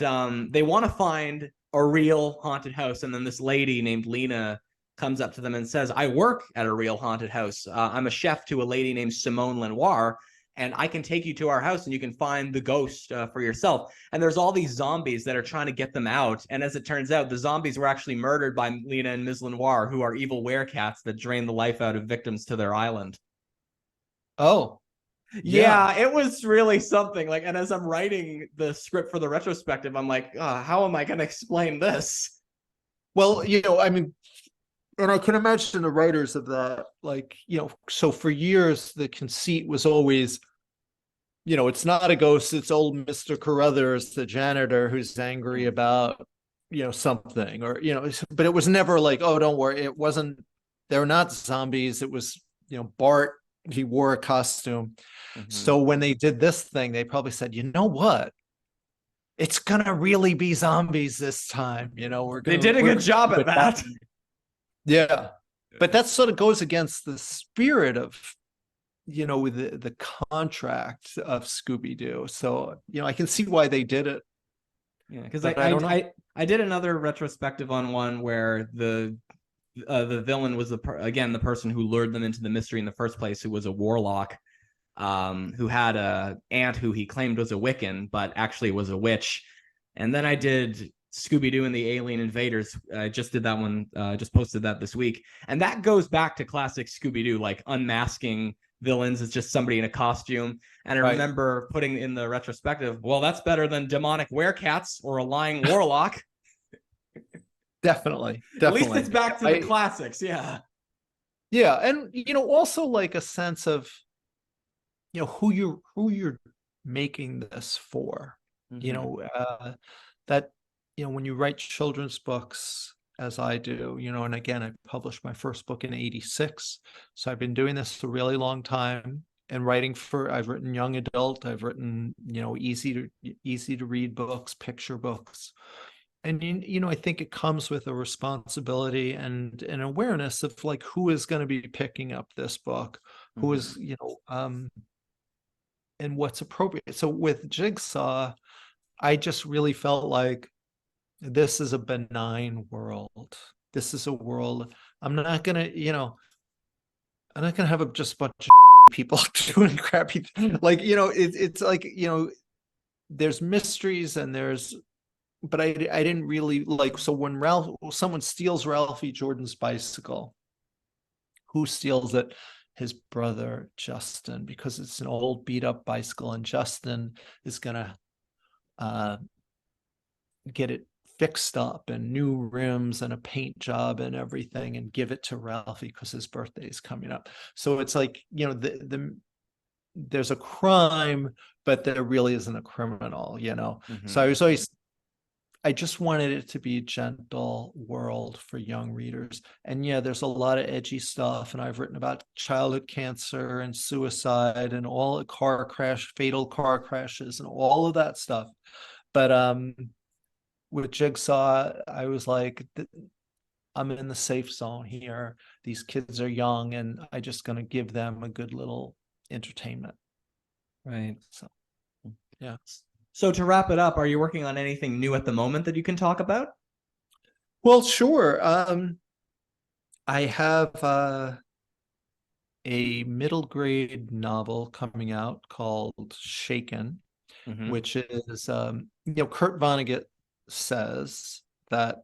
[SPEAKER 1] they want to find a real haunted house. And then this lady named Lena comes up to them and says, I work at a real haunted house. I'm a chef to a lady named Simone Lenoir, and I can take you to our house and you can find the ghost for yourself. And there's all these zombies that are trying to get them out. And as it turns out, the zombies were actually murdered by Lena and Ms. Lenoir, who are evil werecats that drain the life out of victims to their island.
[SPEAKER 2] Oh,
[SPEAKER 1] yeah, it was really something. Like, and as I'm writing the script for the retrospective, I'm like, how am I going to explain this?
[SPEAKER 2] Well, I mean, and I can imagine the writers of that, like, so for years, the conceit was always, it's not a ghost, it's old Mr. Carruthers, the janitor, who's angry about, something, or, but it was never like, oh, don't worry. It wasn't, they're not zombies. It was, Bart, he wore a costume. Mm-hmm. So when they did this thing, they probably said, you know what? It's going to really be zombies this time.
[SPEAKER 1] They did a good job at that.
[SPEAKER 2] Yeah, but that sort of goes against the spirit of, with the contract of Scooby-Doo. So, I can see why they did it.
[SPEAKER 1] Yeah, because I did another retrospective on one where the villain was the person who lured them into the mystery in the first place, who was a warlock. who had a aunt who he claimed was a Wiccan, but actually was a witch. And then I did Scooby-Doo and the Alien Invaders. I just did that one, just posted that this week. And that goes back to classic Scooby-Doo, like unmasking villains is just somebody in a costume. And I remember putting in the retrospective, well, that's better than demonic werecats or a lying warlock.
[SPEAKER 2] Definitely.
[SPEAKER 1] At least it's back to the classics. Yeah.
[SPEAKER 2] Yeah. And, also like a sense of, who you're making this for, that, when you write children's books, as I do, and again, I published my first book in 86. So I've been doing this a really long time and I've written young adult, I've written, easy to read books, picture books. And, I think it comes with a responsibility and an awareness of like, who is going to be picking up this book, who is, and what's appropriate. So with Jigsaw, I just really felt like this is a benign world. This is a world. I'm not gonna have just a bunch of people doing crappy, like, it's like, there's mysteries and but I didn't really like, so when someone steals Ralphie Jordan's bicycle, who steals it? His brother Justin, because it's an old beat up bicycle, and Justin is gonna get it fixed up and new rims and a paint job and everything and give it to Ralphie because his birthday is coming up. So it's like, there's a crime, but there really isn't a criminal, So I just wanted it to be a gentle world for young readers. And yeah, there's a lot of edgy stuff. And I've written about childhood cancer and suicide and all fatal car crashes and all of that stuff. But with Jigsaw, I was like, I'm in the safe zone here. These kids are young and I'm just going to give them a good little entertainment.
[SPEAKER 1] Right.
[SPEAKER 2] So, yeah.
[SPEAKER 1] So to wrap it up, are you working on anything new at the moment that you can talk about?
[SPEAKER 2] Well, sure. I have a middle grade novel coming out called Shaken, which is, Kurt Vonnegut says that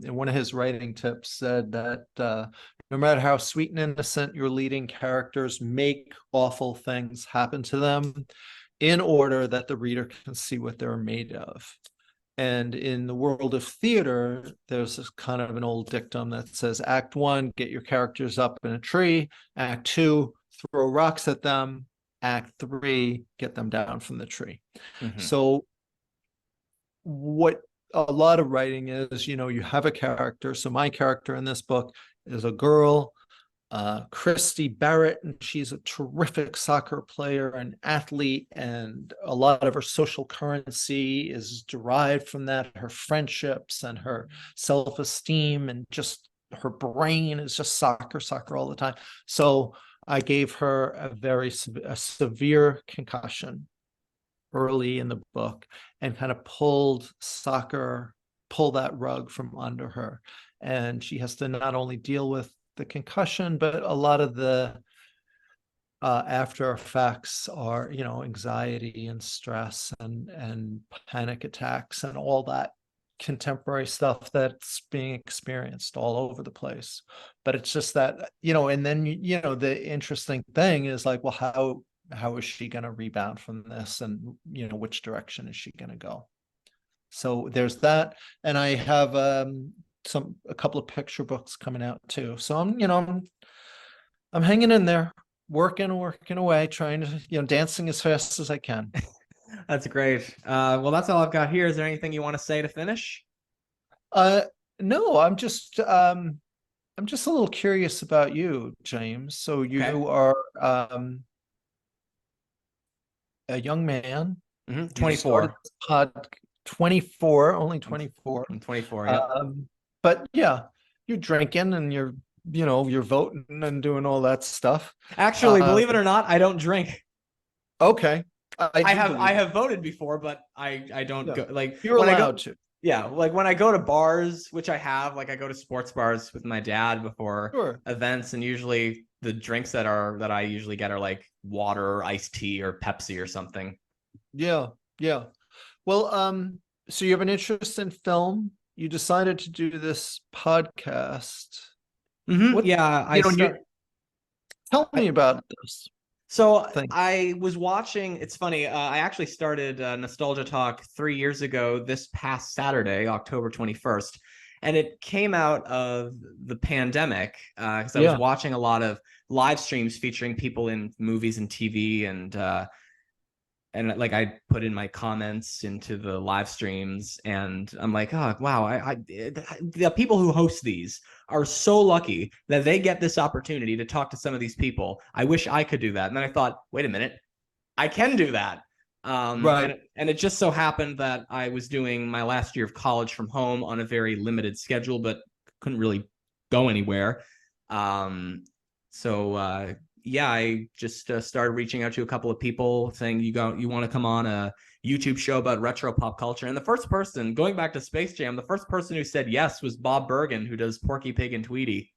[SPEAKER 2] in one of his writing tips said that no matter how sweet and innocent your leading characters, make awful things happen to them in order that the reader can see what they're made of. And in the world of theater, there's this kind of an old dictum that says, Act 1, get your characters up in a tree. Act 2, throw rocks at them. Act 3, get them down from the tree. So what a lot of writing is, you have a character. So my character in this book is a girl, Christy Barrett, and she's a terrific soccer player and athlete, and a lot of her social currency is derived from that, her friendships and her self-esteem, and just her brain is just soccer all the time. So I gave her a severe concussion early in the book and kind of pull that rug from under her, and she has to not only deal with the concussion, but a lot of the after effects are, anxiety and stress and panic attacks and all that contemporary stuff that's being experienced all over the place. But it's just that, and then, the interesting thing is like, well, how is she going to rebound from this? And, which direction is she going to go? So there's that. And I have a couple of picture books coming out too. So I'm hanging in there, working away, trying to, dancing as fast as I can.
[SPEAKER 1] That's great. Well, that's all I've got here. Is there anything you want to say to finish?
[SPEAKER 2] No, I'm just a little curious about you, James. So you are a young man,
[SPEAKER 1] 24.
[SPEAKER 2] 24, only 24.
[SPEAKER 1] I'm 24, yeah.
[SPEAKER 2] But yeah, you're drinking and you're voting and doing all that stuff.
[SPEAKER 1] Actually, believe it or not, I don't drink.
[SPEAKER 2] Okay.
[SPEAKER 1] I have voted before, but I don't go, like,
[SPEAKER 2] you're allowed to.
[SPEAKER 1] Yeah, like when I go to bars, which I have, like I go to sports bars with my dad before
[SPEAKER 2] Sure.
[SPEAKER 1] events, and usually the drinks that I usually get are like water or iced tea or Pepsi or something.
[SPEAKER 2] Yeah. Yeah. Well, so you have an interest in film. You decided to do this podcast. What,
[SPEAKER 1] Yeah,
[SPEAKER 2] you know, you tell
[SPEAKER 1] I
[SPEAKER 2] me about this
[SPEAKER 1] so
[SPEAKER 2] thing.
[SPEAKER 1] I was watching. It's funny. I actually started Nostalgia Talk 3 years ago. This past Saturday, October 21st, and it came out of the pandemic because I was
[SPEAKER 2] Yeah.
[SPEAKER 1] watching a lot of live streams featuring people in movies and TV, and like I put in my comments into the live streams, and I'm like, oh wow, the people who host these are so lucky that they get this opportunity to talk to some of these people. I wish I could do that. And then I thought, wait a minute, I can do that.
[SPEAKER 2] Right.
[SPEAKER 1] And it just so happened that I was doing my last year of college from home on a very limited schedule, but couldn't really go anywhere. Um, so yeah, I just started reaching out to a couple of people saying you want to come on a YouTube show about retro pop culture. And the first person, going back to Space Jam, the first person who said yes was Bob Bergen, who does Porky Pig and Tweety.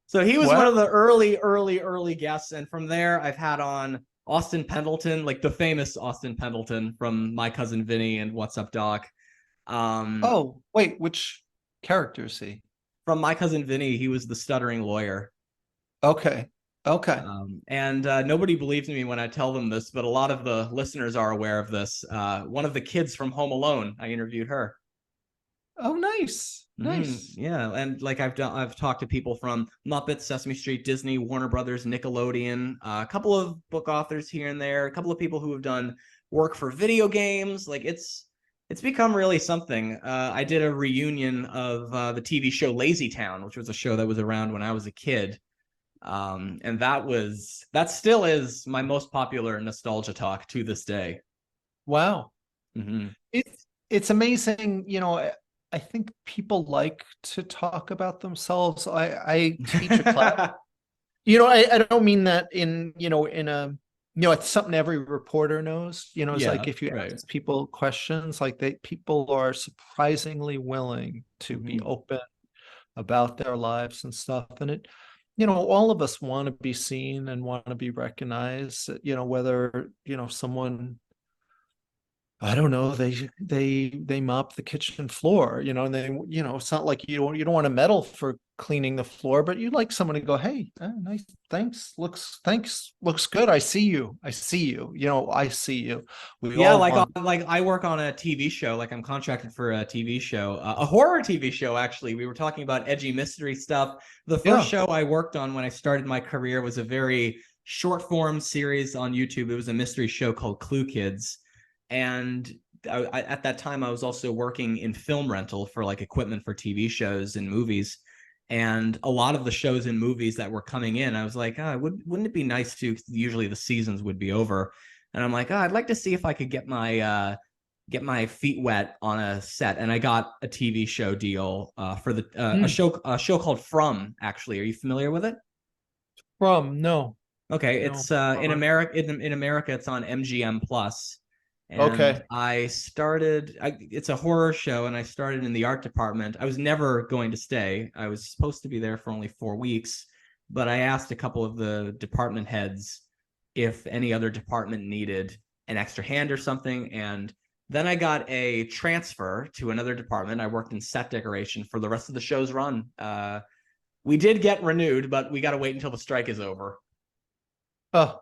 [SPEAKER 1] So he was one
[SPEAKER 2] Wow.
[SPEAKER 1] of the early guests, and from there I've had on Austin Pendleton, like the famous Austin Pendleton from My Cousin Vinny and What's Up Doc. Um,
[SPEAKER 2] Oh, wait, which character is he?
[SPEAKER 1] from My Cousin Vinny, he was the stuttering lawyer.
[SPEAKER 2] Okay. Okay.
[SPEAKER 1] And nobody believes me when I tell them this, but a lot of the listeners are aware of this. One of the kids from Home Alone, I interviewed her.
[SPEAKER 2] Oh, nice. Nice.
[SPEAKER 1] Yeah, and like I've talked to people from Muppets, Sesame Street, Disney, Warner Brothers, Nickelodeon, a couple of book authors here and there, a couple of people who have done work for video games. Like it's become really something. I did a reunion of the TV show Lazy Town, which was a show that was around when I was a kid. And that still is my most popular nostalgia talk to this day.
[SPEAKER 2] Wow.
[SPEAKER 1] Mm-hmm.
[SPEAKER 2] It's amazing, I think people like to talk about themselves. I teach a class. I don't mean that in a, it's something every reporter knows. It's
[SPEAKER 1] Yeah,
[SPEAKER 2] like if you
[SPEAKER 1] right.
[SPEAKER 2] ask people questions, like people are surprisingly willing to be
[SPEAKER 1] Mm-hmm.
[SPEAKER 2] open about their lives and stuff. And all of us want to be seen and want to be recognized, whether, someone, I don't know, they mop the kitchen floor, and they, it's not like you don't want a medal for cleaning the floor, but you'd like someone to go, hey, nice, thanks, looks good. I see you. I see you. I see you. We
[SPEAKER 1] Yeah,
[SPEAKER 2] all
[SPEAKER 1] like
[SPEAKER 2] want.
[SPEAKER 1] I work on a TV show. Like I'm contracted for a TV show, a horror TV show. Actually, we were talking about edgy mystery stuff. The first
[SPEAKER 2] Yeah.
[SPEAKER 1] show I worked on when I started my career was a very short form series on YouTube. It was a mystery show called Clue Kids, and at that time I was also working in film rental for like equipment for TV shows and movies. And a lot of the shows and movies that were coming in, I was like, wouldn't it be nice to? Usually the seasons would be over, and I'm like, I'd like to see if I could get my feet wet on a set. And I got a TV show deal for the a show called From. Actually, are you familiar with it?
[SPEAKER 2] From no.
[SPEAKER 1] Okay,
[SPEAKER 2] No.
[SPEAKER 1] it's in America. In America, it's on MGM Plus. And
[SPEAKER 2] Okay.
[SPEAKER 1] it's a horror show, and I started in the art department. I was never going to stay. I was supposed to be there for only 4 weeks, but I asked a couple of the department heads if any other department needed an extra hand or something. And then I got a transfer to another department. I worked in set decoration for the rest of the show's run. We did get renewed, but we got to wait until the strike is over.
[SPEAKER 2] Oh,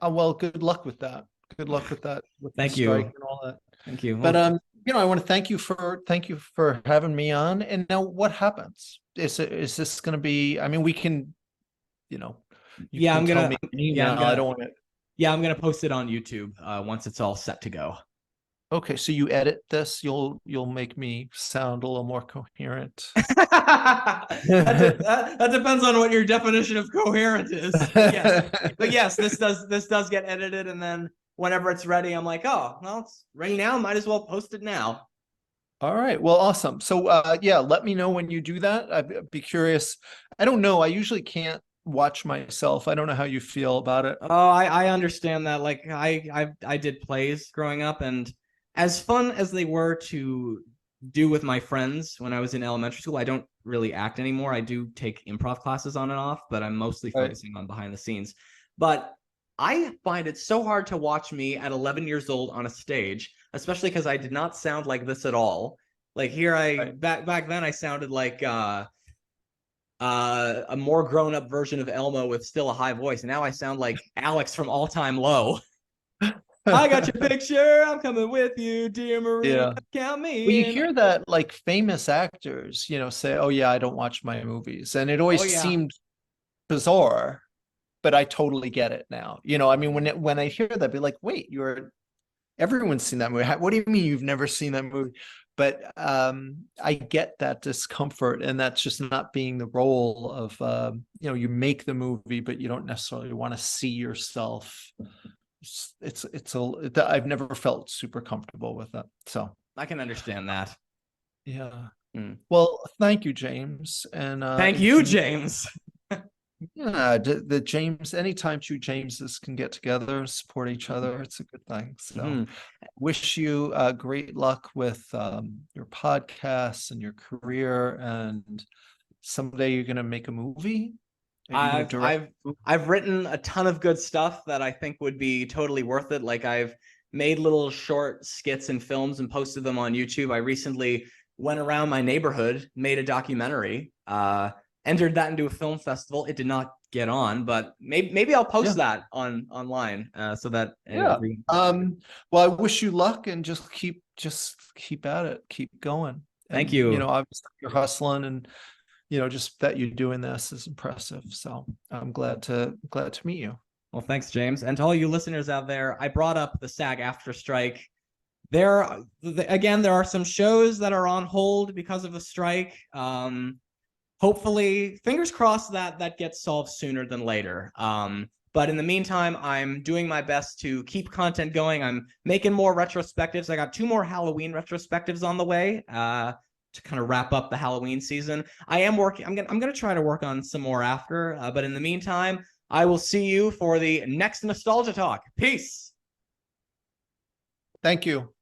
[SPEAKER 2] well, good luck with that. Good luck with that, with the
[SPEAKER 1] Thank
[SPEAKER 2] strike
[SPEAKER 1] you.
[SPEAKER 2] and all that.
[SPEAKER 1] Thank you.
[SPEAKER 2] But
[SPEAKER 1] Well,
[SPEAKER 2] I want to thank you for having me on. And now what happens? Is this going to be, I mean, we can, you know, you
[SPEAKER 1] yeah,
[SPEAKER 2] can
[SPEAKER 1] I'm
[SPEAKER 2] tell
[SPEAKER 1] gonna
[SPEAKER 2] me an
[SPEAKER 1] yeah,
[SPEAKER 2] email. I don't want to.
[SPEAKER 1] I'm gonna post it on YouTube once it's all set to go.
[SPEAKER 2] Okay, so you edit this, you'll make me sound a little more coherent.
[SPEAKER 1] That depends on what your definition of coherent is. But yes, this does get edited, and then whenever it's ready, I'm like, oh, well, it's ready now. Might as well post it now.
[SPEAKER 2] All right. Well, awesome. So yeah, let me know when you do that. I'd be curious. I don't know. I usually can't watch myself. I don't know how you feel about it.
[SPEAKER 1] Oh, I understand that. Like I did plays growing up, and as fun as they were to do with my friends when I was in elementary school, I don't really act anymore. I do take improv classes on and off, but I'm mostly focusing on behind the scenes. But I find it so hard to watch me at 11 years old on a stage, especially because I did not sound like this at all. Like here, back then I sounded like a more grown up version of Elmo with still a high voice. And now I sound like Alex from All Time Low. I got your picture. I'm coming with you, dear Maria.
[SPEAKER 2] Yeah.
[SPEAKER 1] Count me
[SPEAKER 2] Well, you
[SPEAKER 1] in.
[SPEAKER 2] hear that like famous actors, say, "Oh yeah, I don't watch my movies," and it
[SPEAKER 1] Oh
[SPEAKER 2] always
[SPEAKER 1] yeah.
[SPEAKER 2] seemed bizarre, but I totally get it now. I mean, when I hear that, I'd be like, "Wait, everyone's seen that movie. What do you mean you've never seen that movie?" But I get that discomfort, and that's just not being the role of you make the movie, but you don't necessarily want to see yourself. I've never felt super comfortable with it. So
[SPEAKER 1] I can understand that.
[SPEAKER 2] yeah.
[SPEAKER 1] Mm.
[SPEAKER 2] Well, thank you, James. And
[SPEAKER 1] Thank you, James.
[SPEAKER 2] yeah, the James, anytime two Jameses can get together, support each other, it's a good thing. So wish you great luck with your podcasts and your career. And someday you're gonna make a movie.
[SPEAKER 1] I've written a ton of good stuff that I think would be totally worth it. Like I've made little short skits and films and posted them on YouTube. I recently went around my neighborhood, made a documentary, entered that into a film festival. It did not get on, but maybe I'll post that online so that
[SPEAKER 2] everyone... well, I wish you luck, and just keep at it, keep going.
[SPEAKER 1] Thank you.
[SPEAKER 2] Obviously you're hustling, and just that you're doing this is impressive. So I'm glad to meet you.
[SPEAKER 1] Well, thanks, James. And to all you listeners out there, I brought up the SAG after strike. There are some shows that are on hold because of the strike. Hopefully, fingers crossed that gets solved sooner than later. But in the meantime, I'm doing my best to keep content going. I'm making more retrospectives. I got 2 more Halloween retrospectives on the way to kind of wrap up the Halloween season. I am working. I'm gonna try to work on some more after. But in the meantime, I will see you for the next Nostalgia Talk. Peace.
[SPEAKER 2] Thank you.